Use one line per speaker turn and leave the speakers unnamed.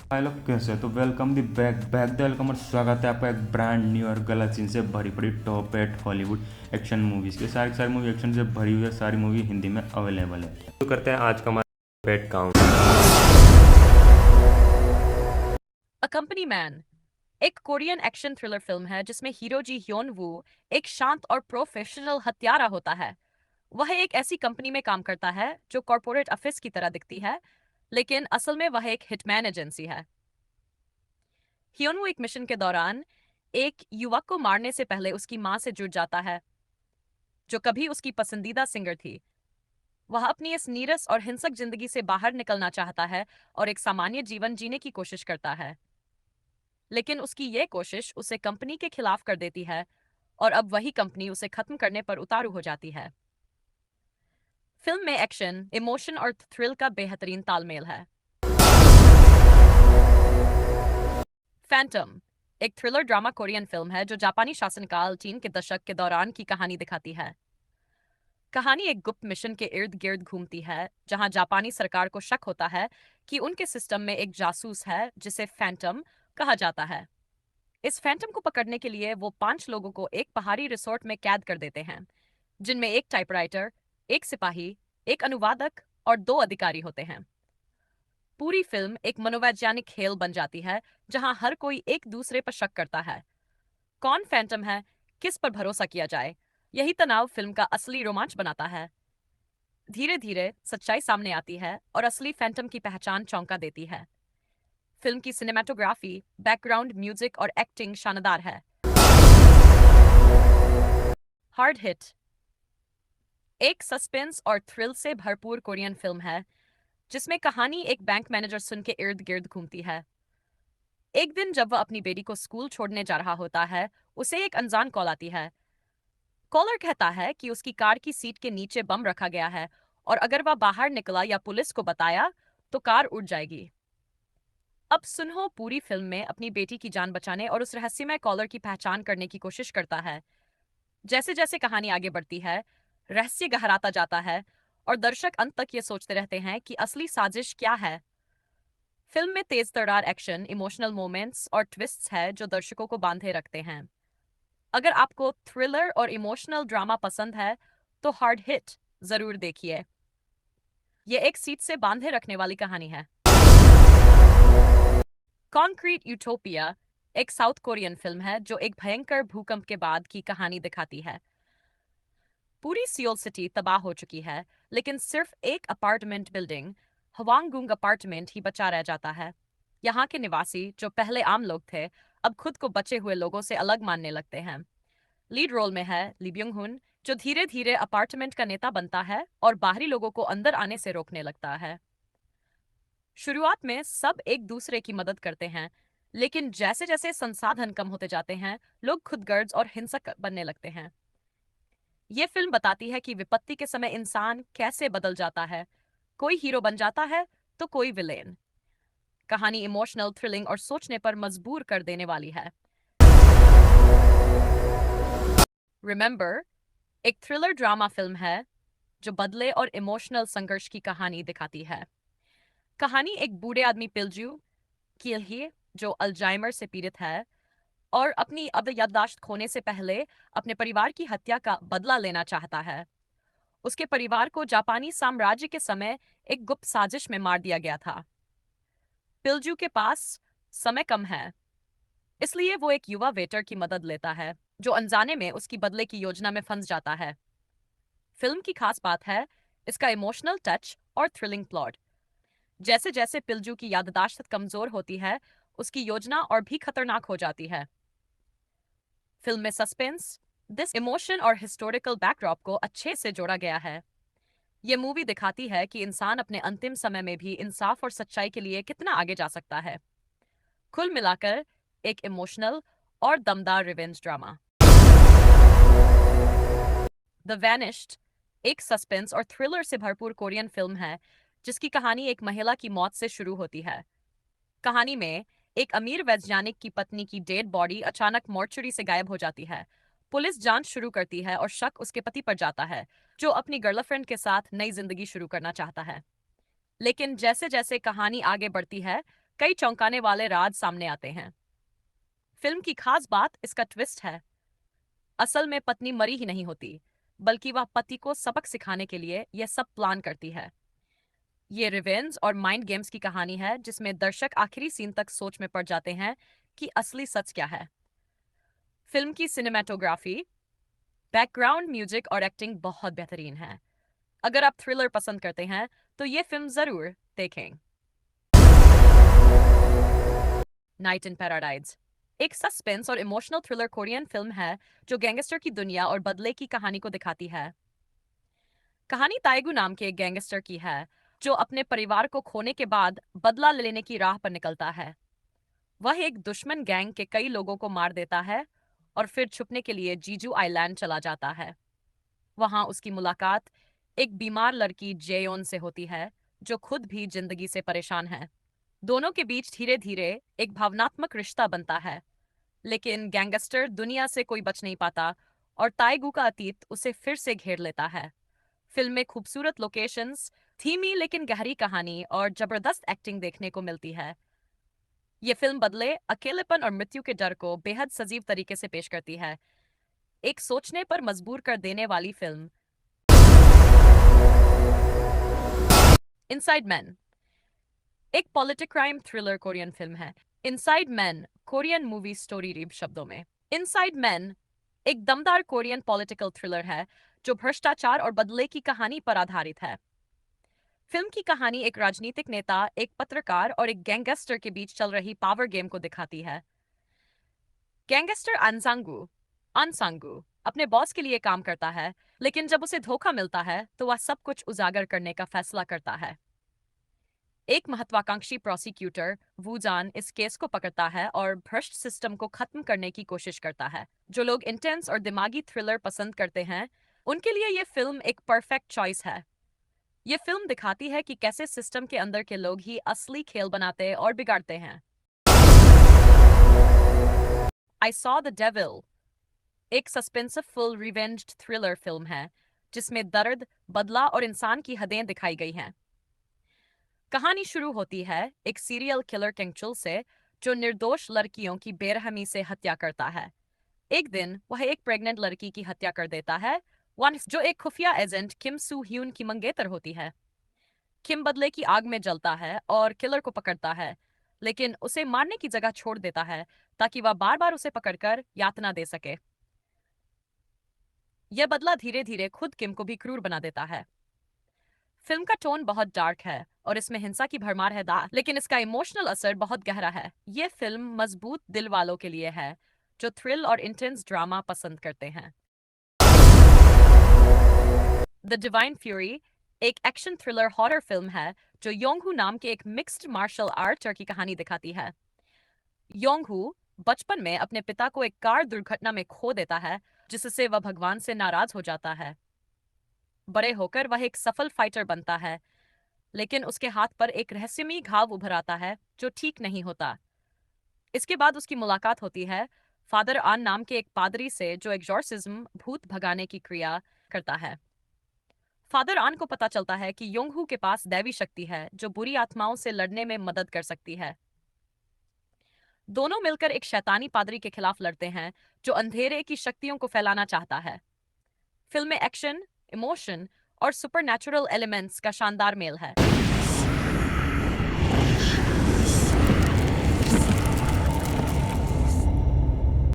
हाय लोग, कैसे हो? तो welcome the back back the welcome और स्वागत है आपका एक ब्रांड न्यू और गलत सीन से भरी पड़ी top eight Hollywood action movies की सारी मूवी एक्शन से भरी हुई है। सारी मूवी हिंदी में अवेलेबल है।
शुरू करते हैं आज का हमारा पेट काउंट।
अ कंपनी मैन एक कोरियन एक्शन थ्रिलर फिल्म है जिसमें हीरो जी ह्योन वू एक शांत और प्रोफेशनल हत्यारा होता है। वह एक ऐसी कंपनी में काम करता है जो कॉरपोरेट ऑफिस की तरह दिखती है, लेकिन असल में वह एक हिटमैन एजेंसी है। ह्योन वू एक मिशन के दौरान एक युवक को मारने से पहले उसकी मां से जुड़ जाता है, जो कभी उसकी पसंदीदा सिंगर थी। वह अपनी इस नीरस और हिंसक जिंदगी से बाहर निकलना चाहता है और एक सामान्य जीवन जीने की कोशिश करता है, लेकिन उसकी ये कोशिश उसे कंपनी के खिलाफ कर देती है और अब वही कंपनी उसे खत्म करने पर उतारू हो जाती है। फिल्म में एक्शन, इमोशन और थ्रिल का बेहतरीन तालमेल है। फैंटम एक थ्रिलर ड्रामा कोरियन फिल्म है जो जापानी शासनकाल चीन के दशक के दौरान की कहानी दिखाती है। कहानी एक गुप्त मिशन के इर्द गिर्द घूमती है जहां जापानी सरकार को शक होता है कि उनके सिस्टम में एक जासूस है जिसे फैंटम कहा जाता है। इस फैंटम को पकड़ने के लिए वो 5 लोगों को एक पहाड़ी रिसोर्ट में कैद कर देते हैं, जिनमें एक टाइपराइटर, एक सिपाही, एक अनुवादक और 2 अधिकारी होते हैं। पूरी फिल्म एक मनोवैज्ञानिक खेल बन जाती है जहां हर कोई एक दूसरे पर शक करता है। कौन फैंटम है, किस पर भरोसा किया जाए, यही तनाव फिल्म का असली रोमांच बनाता है। धीरे धीरे सच्चाई सामने आती है और असली फैंटम की पहचान चौंका देती है। फिल्म की सिनेमाटोग्राफी, बैकग्राउंड म्यूजिक और एक्टिंग शानदार है। हार्ड हिट एक सस्पेंस और थ्रिल से भरपूर कोरियन फिल्म है जिसमें कहानी एक बैंक मैनेजर सुन के इर्द गिर्द घूमती है। एक दिन जब वह अपनी बेटी को स्कूल छोड़ने जा रहा होता है, उसे एक अनजान कॉल आती है। कॉलर कहता है कि उसकी कार की सीट के नीचे बम रखा गया है और अगर वह बाहर निकला या पुलिस को बताया तो कार उड़ जाएगी। अब सुनहो पूरी फिल्म में अपनी बेटी की जान बचाने और उस रहस्यमय कॉलर की पहचान करने की कोशिश करता है। जैसे जैसे कहानी आगे बढ़ती है, रहस्य गहराता जाता है और दर्शक अंत तक ये सोचते रहते हैं कि असली साजिश क्या है। फिल्म में तेज तर्रार एक्शन, इमोशनल मोमेंट्स और ट्विस्ट्स है जो दर्शकों को बांधे रखते हैं। अगर आपको थ्रिलर और इमोशनल ड्रामा पसंद है तो हार्ड हिट जरूर देखिए। ये एक सीट से बांधे रखने वाली कहानी है। कॉन्क्रीट यूटोपिया एक साउथ कोरियन फिल्म है जो एक भयंकर भूकंप के बाद की कहानी दिखाती है। पूरी सियोल सिटी तबाह हो चुकी है, लेकिन सिर्फ एक अपार्टमेंट बिल्डिंग, हवांगुंग अपार्टमेंट ही बचा रह जाता है। यहाँ के निवासी, जो पहले आम लोग थे, अब खुद को बचे हुए लोगों से अलग मानने लगते हैं। लीड रोल में है ली ब्योंग हुन, जो धीरे धीरे अपार्टमेंट का नेता बनता है और बाहरी लोगों को अंदर आने से रोकने लगता है। शुरुआत में सब एक दूसरे की मदद करते हैं, लेकिन जैसे जैसे संसाधन कम होते जाते हैं, लोग खुदगर्ज और हिंसक बनने लगते हैं। ये फिल्म बताती है कि विपत्ति के समय इंसान कैसे बदल जाता है। कोई हीरो बन जाता है तो कोई विलेन। कहानी इमोशनल, थ्रिलिंग और सोचने पर मजबूर कर देने वाली है। रिमेंबर एक थ्रिलर ड्रामा फिल्म है जो बदले और इमोशनल संघर्ष की कहानी दिखाती है। कहानी एक बूढ़े आदमी पिलजू की है जो अल्जाइमर से पीड़ित है और अपनी अब याददाश्त खोने से पहले अपने परिवार की हत्या का बदला लेना चाहता है। उसके परिवार को जापानी साम्राज्य के समय एक गुप्त साजिश में मार दिया गया था। पिलजू के पास समय कम है, इसलिए वो एक युवा वेटर की मदद लेता है जो अनजाने में उसकी बदले की योजना में फंस जाता है। फिल्म की खास बात है इसका इमोशनल टच और थ्रिलिंग प्लॉट। जैसे जैसे पिलजू की याददाश्त कमजोर होती है, उसकी योजना और भी खतरनाक हो जाती है। फिल्म में सस्पेंस, दिस इमोशन और हिस्टोरिकल बैकड्रॉप को अच्छे से जोड़ा गया है। ये मूवी दिखाती है कि इंसान अपने अंतिम समय में भी इंसाफ और सच्चाई के लिए कितना आगे जा सकता है। कुल मिलाकर एक इमोशनल और दमदार रिवेंज ड्रामा। द वैनिश्ड एक सस्पेंस और थ्रिलर से भरपूर कोरियन फिल्म है जिसकी कहानी एक महिला की मौत से शुरू होती है। कहानी में एक अमीर वैज्ञानिक की पत्नी की डेड बॉडी अचानक मॉर्चरी से गायब हो जाती है। पुलिस जांच शुरू करती है और शक उसके पति पर जाता है, जो अपनी गर्लफ्रेंड के साथ नई जिंदगी शुरू करना चाहता है। लेकिन जैसे जैसे कहानी आगे बढ़ती है, कई चौंकाने वाले राज सामने आते हैं। फिल्म की खास बात इसका ट्विस्ट है। असल में पत्नी मरी ही नहीं होती, बल्कि वह पति को सबक सिखाने के लिए यह सब प्लान करती है। ये रिवेंज और माइंड गेम्स की कहानी है जिसमें दर्शक आखिरी सीन तक सोच में पड़ जाते हैं कि असली सच क्या है। फिल्म की सिनेमेटोग्राफी, बैकग्राउंड म्यूजिक और एक्टिंग बहुत बेहतरीन है। अगर आप थ्रिलर पसंद करते हैं तो ये फिल्म जरूर देखें। नाइट इन पैराडाइज एक सस्पेंस और इमोशनल थ्रिलर कोरियन फिल्म है जो गैंगस्टर की दुनिया और बदले की कहानी को दिखाती है। कहानी ताएगू नाम के एक गैंगस्टर की है जो अपने परिवार को खोने के बाद बदला लेने की राह पर निकलता है। वह एक दुश्मन गैंग के कई लोगों को मार देता है और फिर छुपने के लिए जीजू आइलैंड चला जाता है। वहां उसकी मुलाकात एक बीमार लड़की जेयोन से होती है जो खुद भी जिंदगी से परेशान है। दोनों के बीच धीरे धीरे एक भावनात्मक रिश्ता बनता है, लेकिन गैंगस्टर दुनिया से कोई बच नहीं पाता और ताइगू का अतीत उसे फिर से घेर लेता है। फिल्म में खूबसूरत लोकेशंस, धीमी लेकिन गहरी कहानी और जबरदस्त एक्टिंग देखने को मिलती है। ये फिल्म बदले, अकेलेपन और मृत्यु के डर को बेहद सजीव तरीके से पेश करती है। एक सोचने पर मजबूर कर देने वाली फिल्म। इनसाइड मैन एक politic crime thriller Korean film है। Inside Man Korean movie story रीब शब्दों में। इनसाइड मैन एक दमदार कोरियन पॉलिटिकल थ्रिलर है जो भ्रष्टाचार और बदले की कहानी पर आधारित है। फिल्म की कहानी एक राजनीतिक नेता, एक पत्रकार और एक गैंगस्टर के बीच चल रही पावर गेम को दिखाती है। गैंगस्टर अनसांगू अपने बॉस के लिए काम करता है, लेकिन जब उसे धोखा मिलता है तो वह सब कुछ उजागर करने का फैसला करता है। एक महत्वाकांक्षी प्रोसिक्यूटर वूजान इस केस को पकड़ता है और भ्रष्ट सिस्टम को खत्म करने की कोशिश करता है। जो लोग इंटेंस और दिमागी थ्रिलर पसंद करते हैं उनके लिए यह फिल्म एक परफेक्ट चॉइस है। यह फिल्म दिखाती है कि कैसे सिस्टम के अंदर के लोग ही असली खेल बनाते और बिगाड़ते हैं। आई सॉ द डेविल एक सस्पेंसफुल रिवेंज्ड थ्रिलर फिल्म है जिसमें दर्द, बदला और इंसान की हदें दिखाई गई हैं। कहानी शुरू होती है एक सीरियल किलर किंगचुल से जो निर्दोष लड़कियों की बेरहमी से हत्या करता है। एक दिन वह एक प्रेग्नेंट लड़की की हत्या कर देता है, जो एक खुफिया एजेंट किम सू ह्यून की मंगेतर होती है। किम बदले की आग में जलता है और किलर को पकड़ता है, लेकिन उसे मारने की जगह छोड़ देता है ताकि वह बार बार उसे पकड़कर यातना दे सके। यह बदला धीरे धीरे खुद किम को भी क्रूर बना देता है। फिल्म का टोन बहुत डार्क है और इसमें हिंसा की भरमार है, लेकिन इसका इमोशनल असर बहुत गहरा है। यह फिल्म मजबूत दिल वालों के लिए है जो थ्रिल और इंटेंस ड्रामा पसंद करते हैं। द डिवाइन फ्यूरी एक एक्शन थ्रिलर हॉरर फिल्म है जो योंगहू नाम के एक मिक्स्ड मार्शल आर्टर की कहानी दिखाती है। योंगहू बचपन में अपने पिता को एक कार दुर्घटना में खो देता है, जिससे वह भगवान से नाराज हो जाता है। बड़े होकर वह एक सफल फाइटर बनता है, लेकिन उसके हाथ पर एक रहस्यमयी घाव उभर आता है जो ठीक नहीं होता। इसके बाद उसकी मुलाकात होती है फादर आन नाम के एक पादरी से जो एग्जॉर्सिज्म, भूत भगाने की क्रिया करता है। फादर आन को पता चलता है कि योंगहू के पास दैवी शक्ति है जो बुरी आत्माओं से लड़ने में मदद कर सकती है। दोनों मिलकर एक शैतानी पादरी के खिलाफ लड़ते हैं जो अंधेरे की शक्तियों को फैलाना चाहता है। फिल्म में एक्शन, इमोशन और सुपरनैचुरल एलिमेंट्स का शानदार मेल है।